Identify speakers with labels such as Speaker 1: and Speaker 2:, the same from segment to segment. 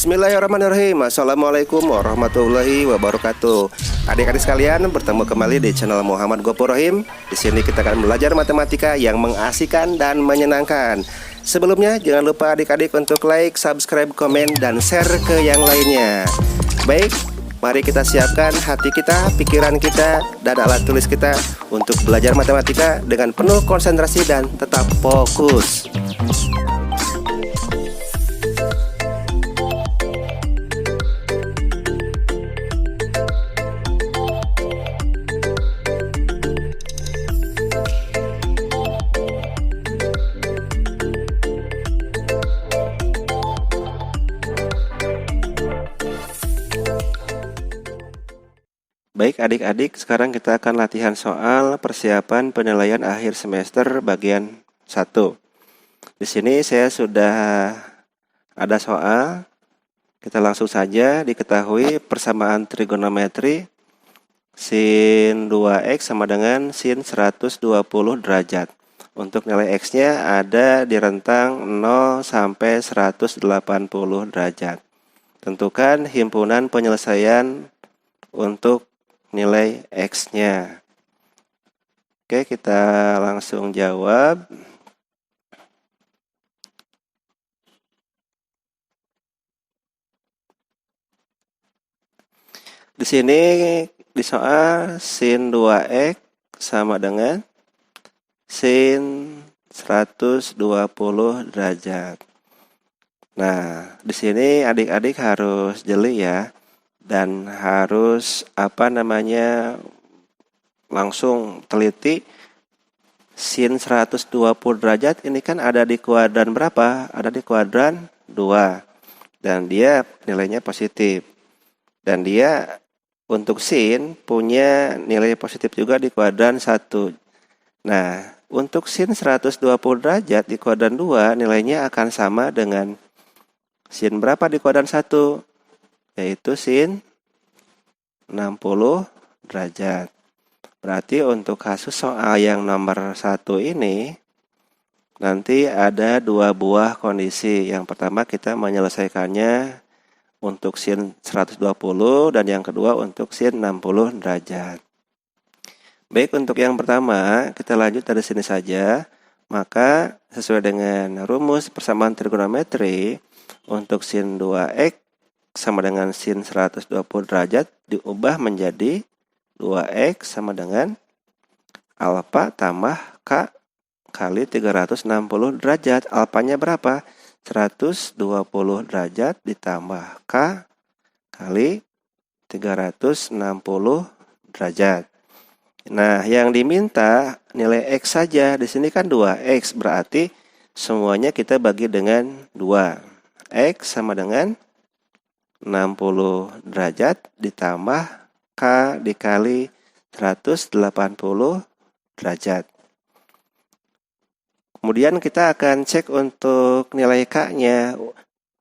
Speaker 1: Bismillahirrahmanirrahim. Assalamualaikum warahmatullahi wabarakatuh. Adik-adik sekalian, bertemu kembali di channel Muhammad Gopur Rahim. Di sini kita akan belajar matematika yang mengasihkan dan menyenangkan. Sebelumnya, jangan lupa adik-adik untuk like, subscribe, komen, dan share ke yang lainnya. Baik, mari kita siapkan hati kita, pikiran kita, dan alat tulis kita untuk belajar matematika dengan penuh konsentrasi dan tetap fokus. Baik adik-adik, sekarang kita akan latihan soal persiapan penilaian akhir semester bagian 1. Di sini saya sudah ada soal. Kita langsung saja. Diketahui persamaan trigonometri sin 2x sama dengan sin 120 derajat. Untuk nilai x-nya ada di rentang 0 sampai 180 derajat. Tentukan himpunan penyelesaian untuk nilai X-nya. Oke, kita langsung jawab. Di sini di soal sin 2x sama dengan sin 120 derajat. Nah, di sini adik-adik harus jeli ya. Dan harus langsung teliti. Sin 120 derajat ini kan ada di kuadran berapa? Ada di kuadran 2. Dan dia nilainya positif. Dan dia untuk sin punya nilai positif juga di kuadran 1. Nah, untuk sin 120 derajat di kuadran 2 nilainya akan sama dengan sin berapa di kuadran 1? Yaitu sin 60 derajat. Berarti untuk kasus soal yang nomor 1 ini nanti ada 2 buah kondisi. Yang pertama kita menyelesaikannya untuk sin 120 dan yang kedua untuk sin 60 derajat. Baik, untuk yang pertama kita lanjut dari sini saja. Maka sesuai dengan rumus persamaan trigonometri untuk sin 2x sama dengan sin 120 derajat diubah menjadi 2x sama dengan alfa tambah k kali 360 derajat. Alfanya berapa? 120 derajat ditambah k kali 360 derajat. Nah, yang diminta nilai x saja. Di sini kan 2x, berarti semuanya kita bagi dengan 2. X sama dengan 60 derajat ditambah K dikali 180 derajat. Kemudian kita akan cek untuk nilai K-nya.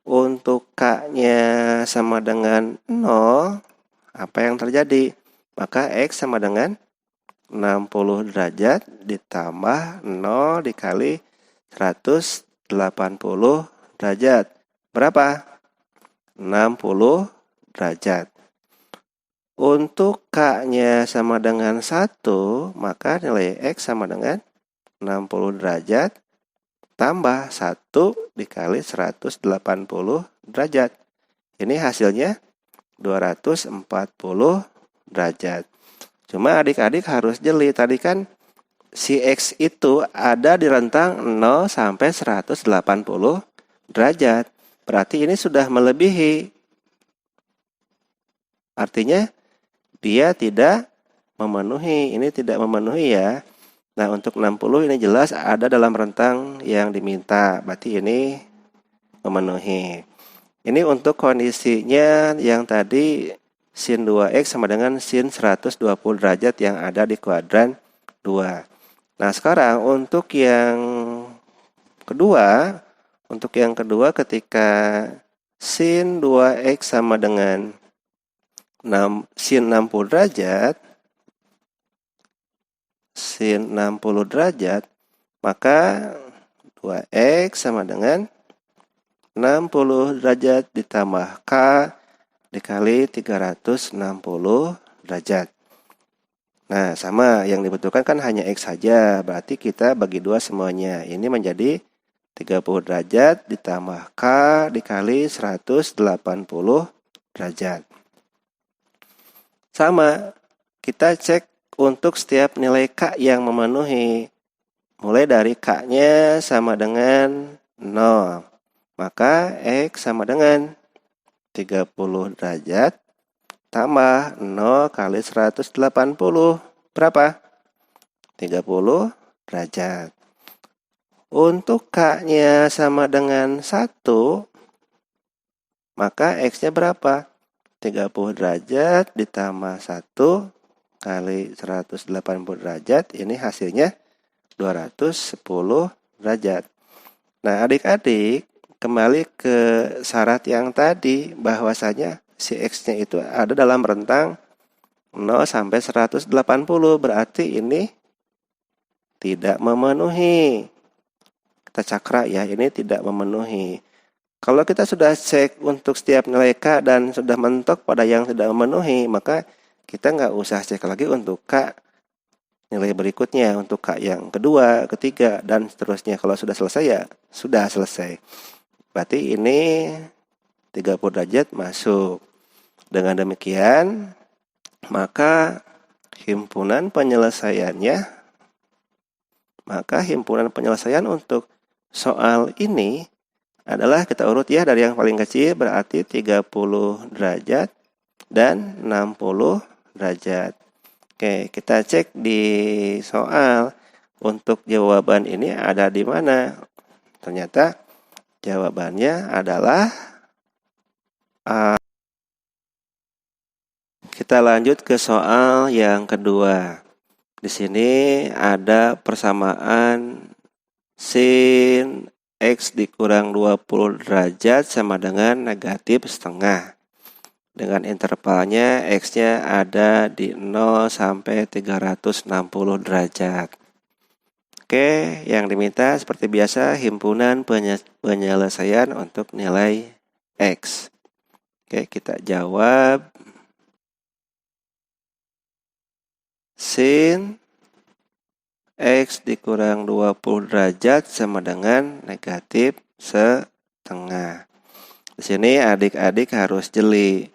Speaker 1: Untuk K-nya sama dengan 0, apa yang terjadi? Maka X sama dengan 60 derajat ditambah 0 dikali 180 derajat. Berapa? 60 derajat. Untuk K-nya sama dengan 1, maka nilai X sama dengan 60 derajat tambah 1 dikali 180 derajat. Ini hasilnya 240 derajat. Cuma adik-adik harus jeli. Tadi kan si X itu ada di rentang 0 sampai 180 derajat. Berarti ini sudah melebihi. Artinya dia tidak memenuhi. Ini tidak memenuhi ya. Nah, untuk 60 ini jelas ada dalam rentang yang diminta. Berarti ini memenuhi. Ini untuk kondisinya yang tadi sin 2x sama dengan sin 120 derajat yang ada di kuadran 2. Nah, sekarang untuk yang kedua. Untuk yang kedua ketika sin 2x sama dengan sin 60 derajat, sin 60 derajat, maka 2x sama dengan 60 derajat ditambah K dikali 360 derajat. Nah, sama yang dibutuhkan kan hanya X saja, berarti kita bagi 2 semuanya. Ini menjadi 30 derajat ditambah K dikali 180 derajat. Sama, kita cek untuk setiap nilai K yang memenuhi. Mulai dari K-nya sama dengan 0. Maka X sama dengan 30 derajat tambah 0 kali 180. Berapa? 30 derajat. Untuk K-nya sama dengan 1, maka X-nya berapa? 30 derajat ditambah 1 kali 180 derajat. Ini hasilnya 210 derajat. Nah, adik-adik, kembali ke syarat yang tadi, bahwasanya si X-nya itu ada dalam rentang 0 sampai 180, berarti ini tidak memenuhi. Kita cakra ya, ini tidak memenuhi. Kalau kita sudah cek untuk setiap nilai K dan sudah mentok pada yang tidak memenuhi, maka kita nggak usah cek lagi untuk K nilai berikutnya, untuk K yang kedua, ketiga, dan seterusnya. Kalau sudah selesai ya sudah selesai. Berarti ini 30 derajat masuk. Dengan demikian, maka himpunan penyelesaian untuk soal ini adalah, kita urut ya dari yang paling kecil, berarti 30 derajat dan 60 derajat. Oke, kita cek di soal untuk jawaban ini ada di mana. Ternyata jawabannya adalah A. Kita lanjut ke soal yang kedua. Di sini ada persamaan sin X dikurang 20 derajat sama dengan negatif setengah. Dengan intervalnya X-nya ada di 0 sampai 360 derajat. Oke, yang diminta seperti biasa himpunan penyelesaian untuk nilai X. Oke, kita jawab. Sin X dikurang 20 derajat sama dengan negatif setengah. Di sini adik-adik harus jeli.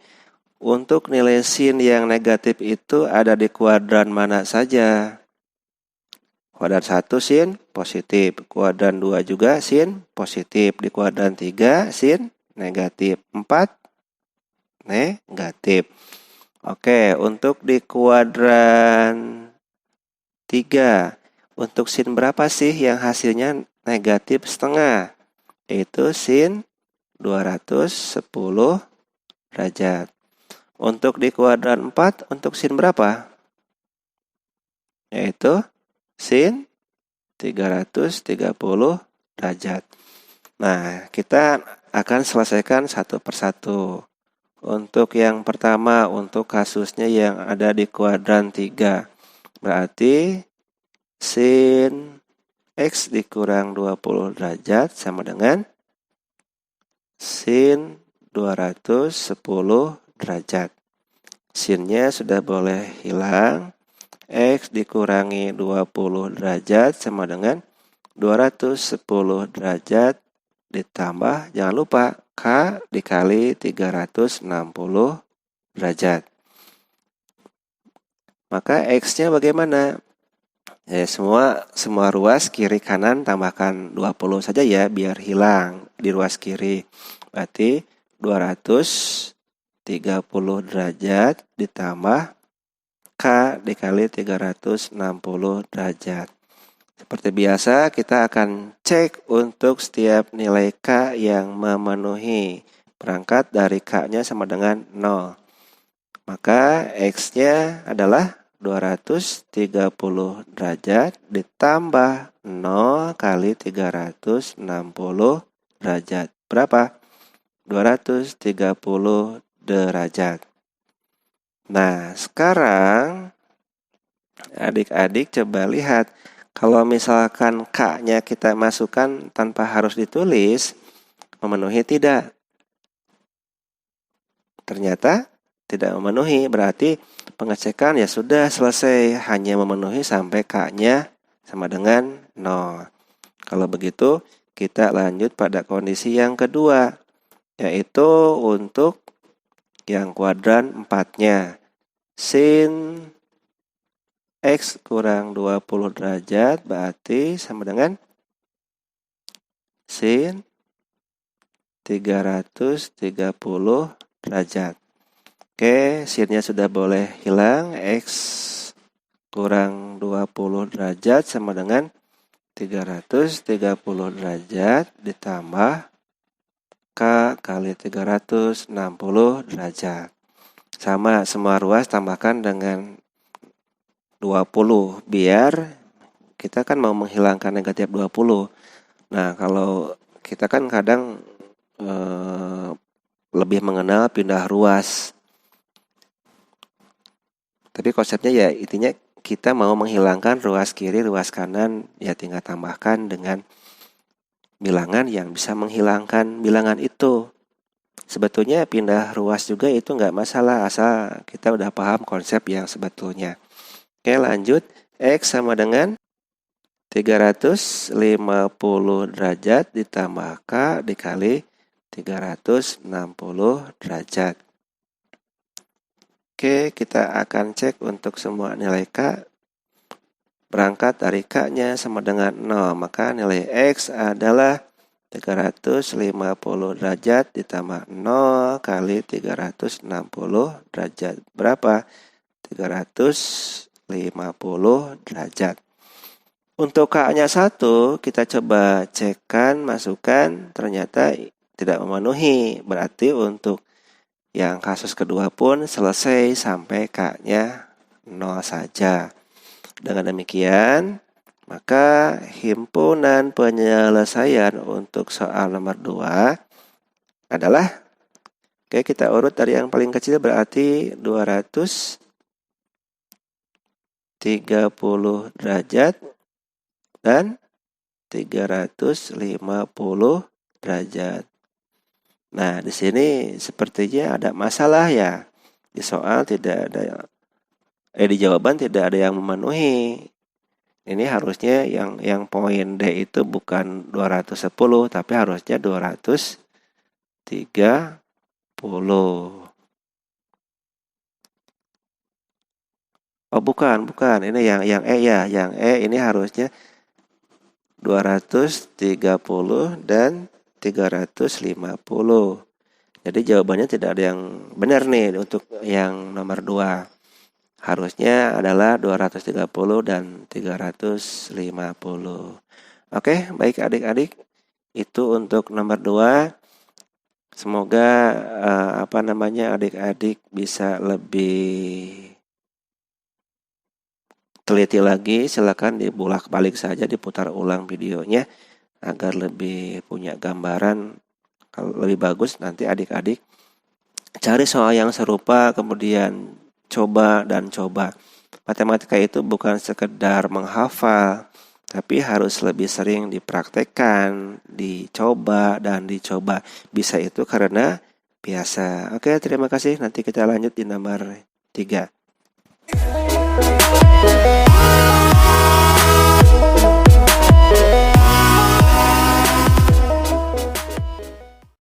Speaker 1: Untuk nilai sin yang negatif itu ada di kuadran mana saja? Kuadran 1 sin positif, kuadran 2 juga sin positif, di kuadran 3 sin negatif, 4 negatif. Oke, untuk di kuadran 3, untuk sin berapa sih yang hasilnya negatif setengah? Yaitu sin 210 derajat. Untuk di kuadran 4, untuk sin berapa? Yaitu sin 330 derajat. Nah, kita akan selesaikan satu persatu. Untuk yang pertama, untuk kasusnya yang ada di kuadran 3. Berarti sin X dikurang 20 derajat sama dengan sin 210 derajat. Sinnya sudah boleh hilang. X dikurangi 20 derajat sama dengan 210 derajat ditambah, jangan lupa, K dikali 360 derajat. Maka X-nya bagaimana? Ya, semua ruas kiri kanan tambahkan 20 saja ya, biar hilang di ruas kiri. Berarti 230 derajat ditambah K dikali 360 derajat. Seperti biasa, kita akan cek untuk setiap nilai K yang memenuhi. Berangkat dari K-nya sama dengan 0. Maka X-nya adalah 230 derajat ditambah 0 kali 360 derajat. Berapa? 230 derajat. Nah, sekarang adik-adik coba lihat. Kalau misalkan K-nya kita masukkan tanpa harus ditulis, memenuhi tidak? Ternyata tidak memenuhi, berarti pengecekan ya sudah selesai, hanya memenuhi sampai K-nya sama dengan 0. Kalau begitu, kita lanjut pada kondisi yang kedua, yaitu untuk yang kuadran 4-nya. Sin X kurang 20 derajat berarti sama dengan sin 330 derajat. Oke, sinnya sudah boleh hilang. X kurang 20 derajat sama dengan 330 derajat ditambah K kali 360 derajat. Sama, semua ruas tambahkan dengan 20 biar kita kan mau menghilangkan negatif 20. Nah, kalau kita kan kadang lebih mengenal pindah ruas. Tapi konsepnya ya intinya kita mau menghilangkan ruas kiri, ruas kanan, ya tinggal tambahkan dengan bilangan yang bisa menghilangkan bilangan itu. Sebetulnya pindah ruas juga itu nggak masalah, asal kita udah paham konsep yang sebetulnya. Oke, lanjut. X sama dengan 350 derajat ditambah K dikali 360 derajat. Oke, kita akan cek untuk semua nilai K. Berangkat dari K-nya sama dengan 0, maka nilai X adalah 350 derajat ditambah 0 kali 360 derajat. Berapa? 350 derajat. Untuk K-nya 1, kita coba cekkan, masukkan, ternyata tidak memenuhi. Berarti untuk yang kasus kedua pun selesai sampai K-nya 0 saja. Dengan demikian, maka himpunan penyelesaian untuk soal nomor 2 adalah, oke, kita urut dari yang paling kecil berarti 230 derajat dan 350 derajat. Nah, di sini sepertinya ada masalah ya. Di soal tidak ada, di jawaban tidak ada yang memenuhi. Ini harusnya yang poin D itu bukan 210, tapi harusnya 230. Oh, bukan. Ini yang E ya. Yang E ini harusnya 230 dan 350. Jadi jawabannya tidak ada yang benar nih untuk yang nomor 2. Harusnya adalah 230 dan 350. Oke, baik adik-adik. Itu untuk nomor 2. Semoga adik-adik bisa lebih teliti lagi. Silakan dibolak-balik saja, diputar ulang videonya agar lebih punya gambaran. Kalau lebih bagus nanti adik-adik cari soal yang serupa, kemudian coba dan coba. Matematika itu bukan sekedar menghafal, tapi harus lebih sering dipraktekkan, dicoba dan dicoba. Bisa itu karena biasa. Oke, terima kasih. Nanti kita lanjut di nomor 3.